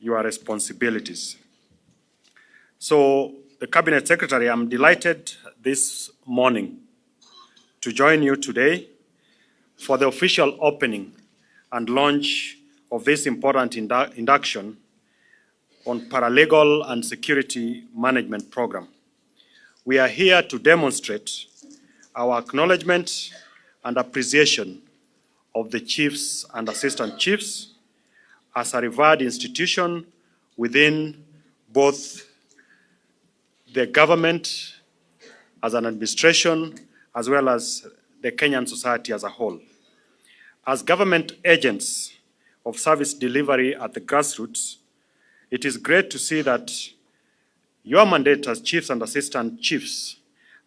your responsibilities. So, the Cabinet Secretary, I'm delighted this morning to join you today for the official opening and launch of this important induction on paralegal and security management program. We are here to demonstrate our acknowledgement and appreciation of the chiefs and assistant chiefs as a revered institution within both the government as an administration as well as the Kenyan society as a whole. As government agents of service delivery at the grassroots, it is great to see that your mandate as chiefs and assistant chiefs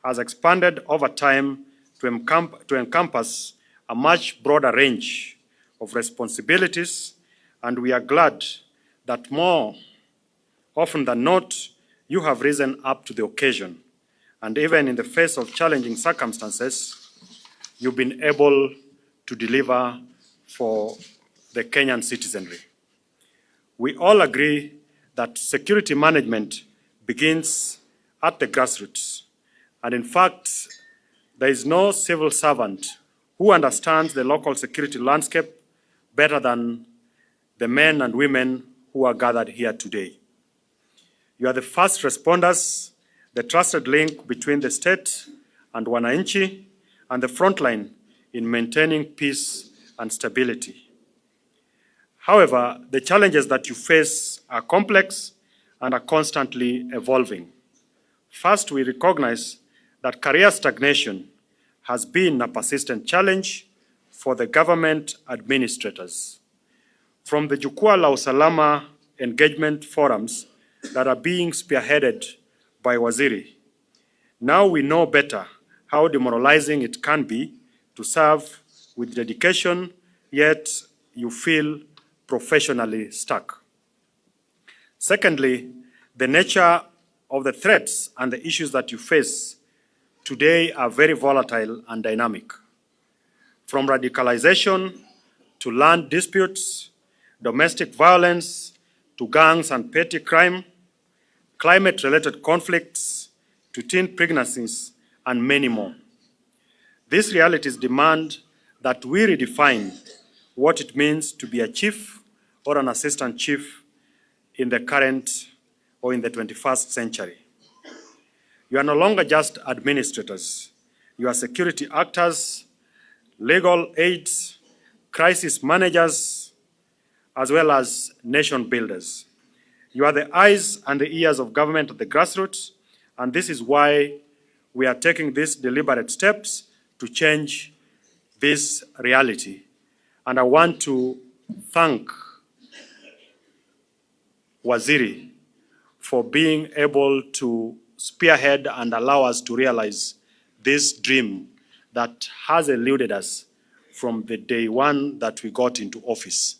has expanded over time to encompass a much broader range of responsibilities, and we are glad that more often than not, you have risen up to the occasion, and even in the face of challenging circumstances, you've been able to deliver for the Kenyan citizenry. We all agree that security management begins at the grassroots, and in fact, there is no civil servant who understands the local security landscape better than the men and women who are gathered here today. You are the first responders, the trusted link between the state and wananchi, and the front line in maintaining peace and stability. However, the challenges that you face are complex and are constantly evolving. First, we recognize that career stagnation has been a persistent challenge for the government administrators. From the Jukwaa la Usalama engagement forums that are being spearheaded by Waziri, now we know better how demoralizing it can be to serve with dedication, yet you feel professionally stuck. Secondly, the nature of the threats and the issues that you face today are very volatile and dynamic. From radicalization to land disputes, domestic violence, to gangs and petty crime, climate-related conflicts, to teen pregnancies, and many more. These realities demand that we redefine what it means to be a chief or an assistant chief in the current or in the 21st century. You are no longer just administrators. You are security actors, legal aides, crisis managers, as well as nation builders. You are the eyes and the ears of government at the grassroots, and this is why we are taking these deliberate steps to change this reality. And I want to thank Waziri for being able to spearhead and allow us to realize this dream that has eluded us from the day one that we got into office.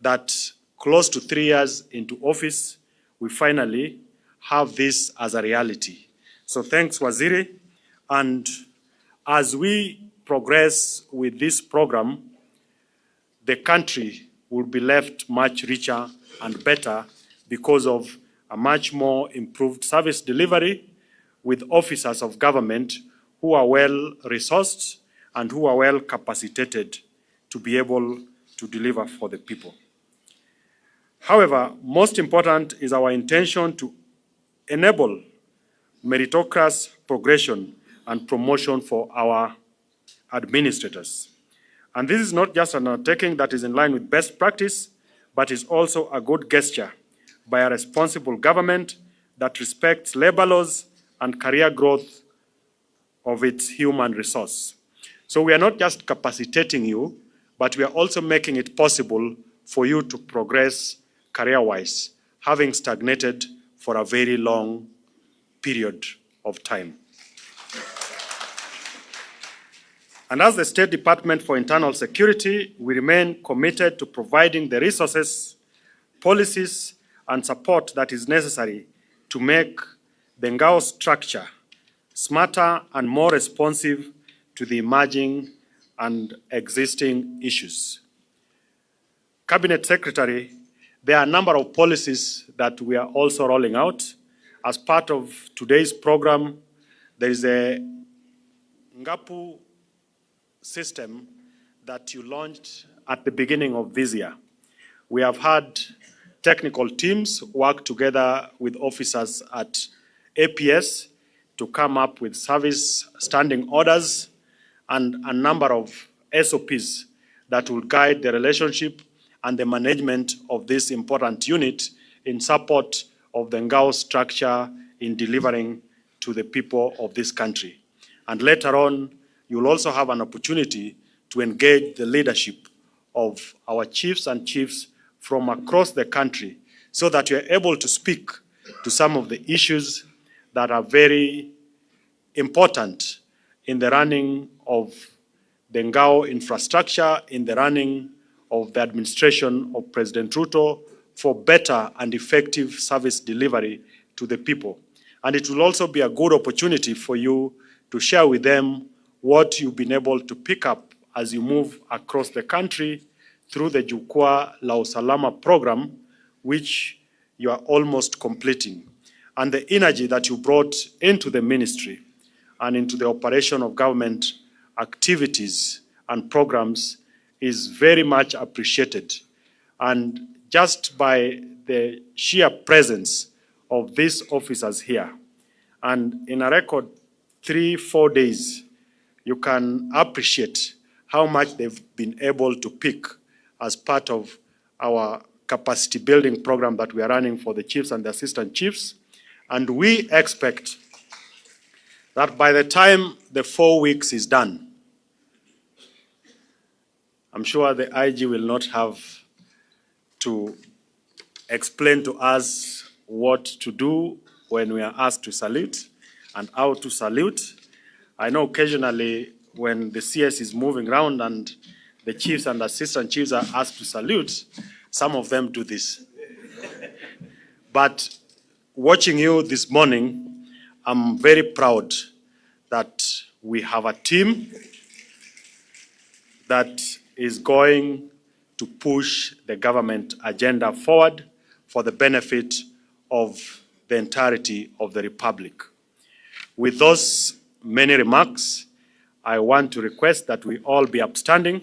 That close to 3 years into office, we finally have this as a reality. So thanks, Waziri. And as we progress with this program, the country will be left much richer and better because of a much more improved service delivery with officers of government who are well resourced and who are well capacitated to be able to deliver for the people. However, most important is our intention to enable meritocracy, progression, and promotion for our administrators. And this is not just an undertaking that is in line with best practice, but is also a good gesture by a responsible government that respects labor laws and career growth of its human resource. So we are not just capacitating you, but we are also making it possible for you to progress career-wise, having stagnated for a very long period of time. And as the State Department for Internal Security, we remain committed to providing the resources, policies, and support that is necessary to make the Ngao structure smarter and more responsive to the emerging and existing issues. Cabinet Secretary, There are a number of policies that we are also rolling out. As part of today's program, there is a Ngapu system that you launched at the beginning of this year. We have had technical teams work together with officers at APS to come up with service standing orders and a number of SOPs that will guide the relationship and the management of this important unit in support of the Ngao structure in delivering to the people of this country. And later on, you'll also have an opportunity to engage the leadership of our chiefs and chiefs from across the country so that you're able to speak to some of the issues that are very important in the running of the Ngao infrastructure, in the running of the administration of President Ruto for better and effective service delivery to the people. And it will also be a good opportunity for you to share with them what you've been able to pick up as you move across the country through the Jukwaa la Usalama program, which you are almost completing, and the energy that you brought into the ministry and into the operation of government activities and programs is very much appreciated. And just by the sheer presence of these officers here, and in a record 3-4 days, you can appreciate how much they've been able to pick as part of our capacity building program that we are running for the chiefs and the assistant chiefs. And we expect that by the time the 4 weeks is done, I'm sure the IG will not have to explain to us what to do when we are asked to salute and how to salute. I know occasionally when the CS is moving around and the chiefs and assistant chiefs are asked to salute, some of them do this. But watching you this morning, I'm very proud that we have a team that is going to push the government agenda forward for the benefit of the entirety of the Republic. With those many remarks, I want to request that we all be upstanding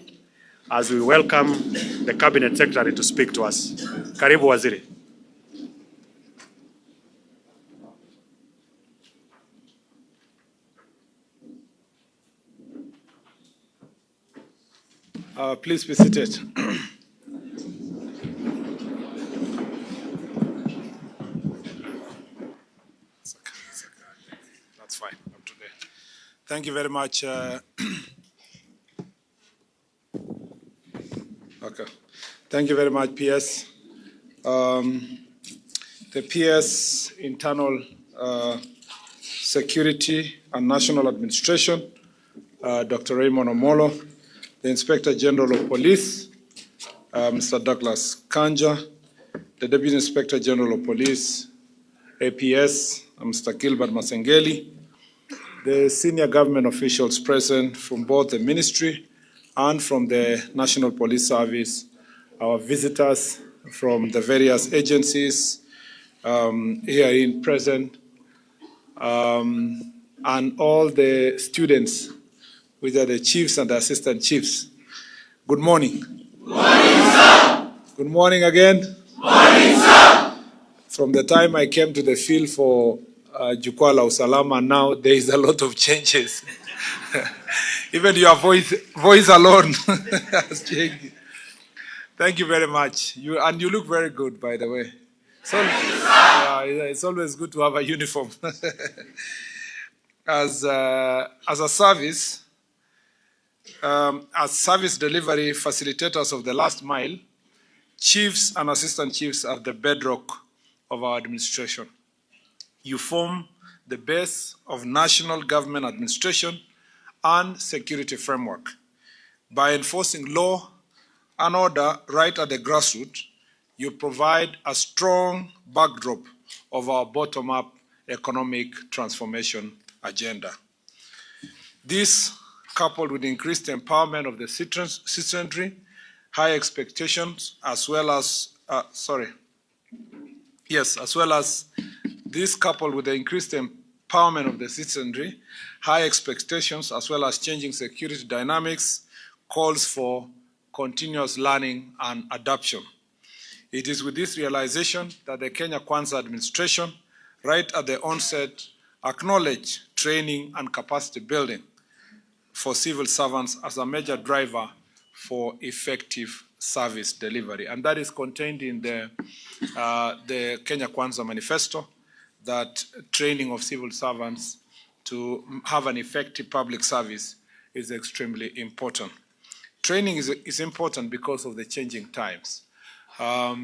as we welcome the Cabinet Secretary to speak to us. Karibu Waziri. Please be seated. That's fine. Up to there. Thank you very much. Okay. Thank you very much, PS. The PS Internal Security and National Administration, Dr. Raymond Omolo, the Inspector General of Police, Mr. Douglas Kanja, the Deputy Inspector General of Police, APS, Mr. Gilbert Masengeli, the senior government officials present from both the ministry and from the National Police Service, our visitors from the various agencies here in present, and all the students, which are the chiefs and the assistant chiefs. Good morning. Good morning, sir. Good morning again. Good morning, sir. From the time I came to the field for Jukwaa la Usalama, now there is a lot of changes. Even your voice alone has changed. Thank you very much. And you look very good, by the way. It's always good to have a uniform. As a service, as service delivery facilitators of the last mile, chiefs and assistant chiefs are the bedrock of our administration. You form the base of national government administration and security framework. By enforcing law and order right at the grassroots, you provide a strong backdrop of our bottom-up economic transformation agenda. This, coupled with increased empowerment of the citizenry, high expectations, as well as Yes, as well as this coupled with the increased empowerment of the citizenry, high expectations, as well as changing security dynamics, calls for continuous learning and adoption. It is with this realization that the Kenya Kwanza administration, right at the onset, acknowledged training and capacity building for civil servants as a major driver for effective service delivery. And that is contained in the Kenya Kwanza manifesto, that training of civil servants to have an effective public service is extremely important. Training is important because of the changing times. How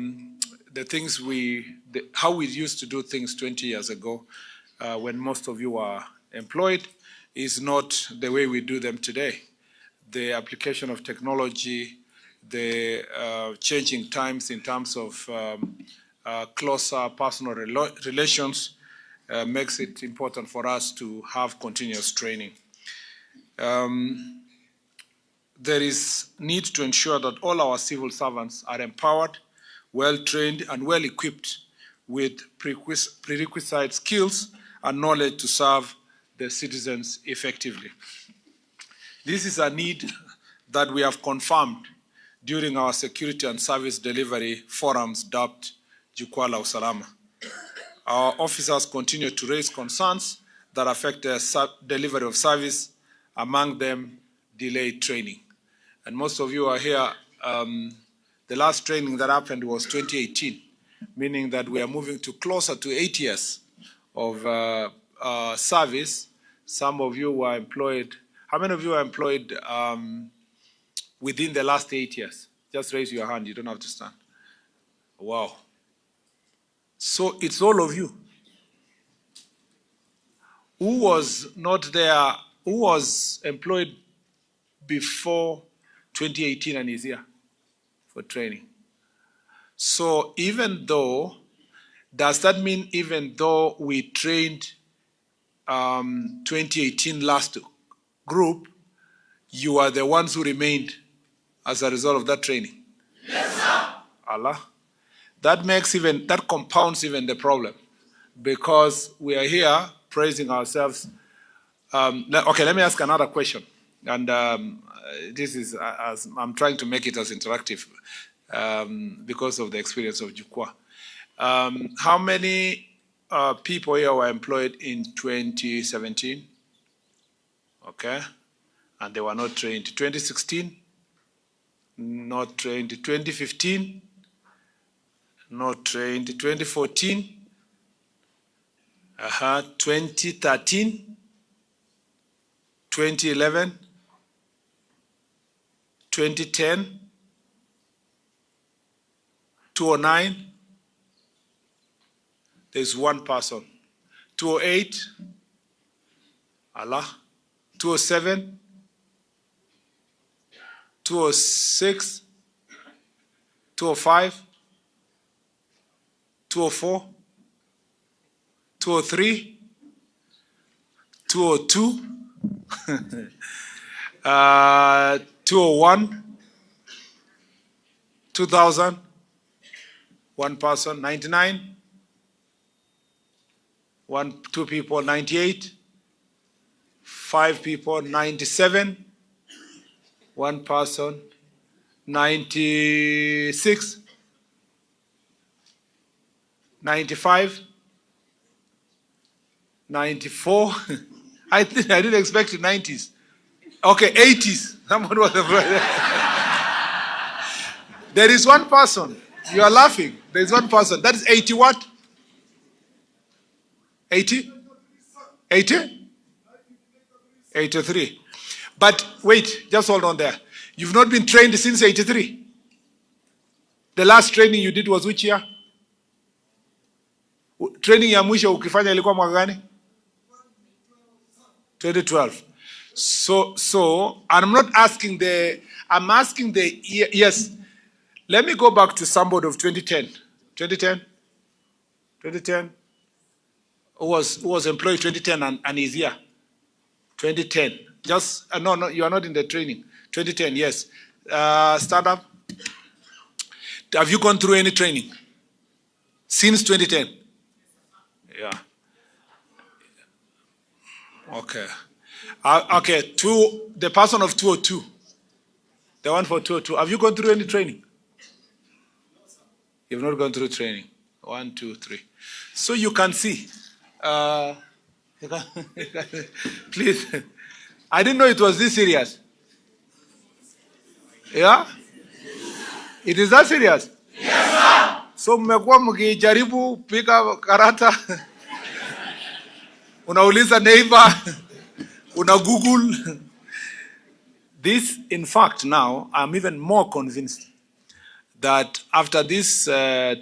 we used to do things 20 years ago, when most of you were employed, is not the way we do them today. The application of technology, the changing times in terms of closer personal relations makes it important for us to have continuous training. There is need to ensure that all our civil servants are empowered, well-trained, and well-equipped with prerequisite skills and knowledge to serve the citizens effectively. This is a need that we have confirmed during our security and service delivery forums dubbed Jukwaa la Usalama. Our officers continue to raise concerns that affect the delivery of service, among them delayed training. And most of you are here, the last training that happened was 2018, meaning that we are moving to closer to 8 years of service. Some of you were employed. How many of you are employed within the last 8 years? Just raise your hand, you don't have to stand. Wow. So it's all of you. Who was not there, who was employed before 2018 and is here for training? So even though, does that mean even though we trained 2018 last group, you are the ones who remained as a result of that training? Yes, sir. Allah. That compounds even the problem, because we are here praising ourselves. Okay, let me ask another question. And this is, I'm trying to make it as interactive because of the experience of Jukwaa. How many people here were employed in 2017? Okay. And they were not trained. 2016? Not trained. 2015? Not trained. 2014? 2013? 2011? 2010? 2009? There's one person. 2008? Allah. 2007? 2006? 2005? 2004? 2003? 2002? 201? 2000? One person. 99? Two people. 98? 5 people. 97? One person. 96? 95? 94? I didn't expect the 90s. Okay, 80s. Someone was afraid. There is one person. You are laughing. There is one person. That is 80 what? 80? 80? 83. But wait, just hold on there. You've not been trained since 83. The last training you did was which year? Training ya mwisho ukifanya ilikuwa mwaka gani? 2012. So I'm not asking I'm asking the year. Yes. Let me go back to somebody of 2010. 2010? 2010? Who was employed 2010 and is here? 2010. Just, no, you are not in the training. 2010, yes. Stand up. Have you gone through any training since 2010? Yeah. Okay. Okay, the person of 202, the one for 202, have you gone through any training? You've not gone through training. 1, 2, 3. So you can see. Please. I didn't know it was this serious. Yeah? It is that serious? Yes, sir. So mmekuwa mkijaribu piga karata, unauliza neighbor, una Google. This, in fact, now I'm even more convinced that after this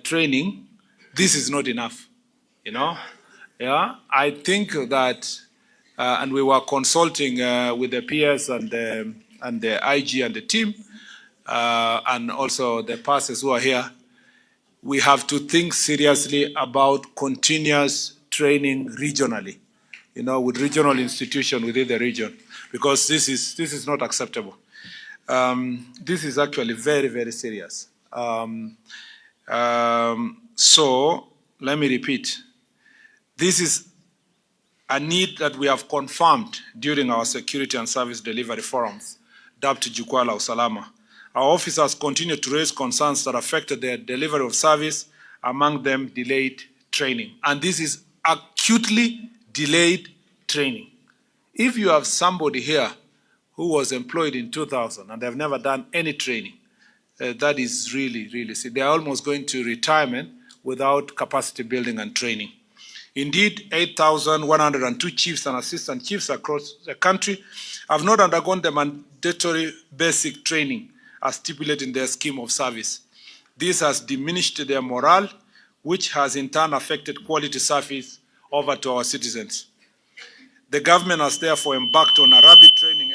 training, this is not enough. You know, yeah. I think that, and we were consulting with the peers and the IG and the team, and also the pastors who are here. We have to think seriously about continuous training regionally, you know, with regional institutions within the region, because this is not acceptable. This is actually very, very serious. So let me repeat. This is a need that we have confirmed during our security and service delivery forums, dubbed Jukwaa la Usalama. Our officers continue to raise concerns that affected their delivery of service, among them delayed training. And this is acutely delayed training. If you have somebody here who was employed in 2000 and they've never done any training, that is really, really sick. They are almost going to retirement without capacity building and training. Indeed, 8,102 chiefs and assistant chiefs across the country have not undergone the mandatory basic training as stipulated in their scheme of service. This has diminished their morale, which has in turn affected quality service over to our citizens. The government has therefore embarked on a rapid training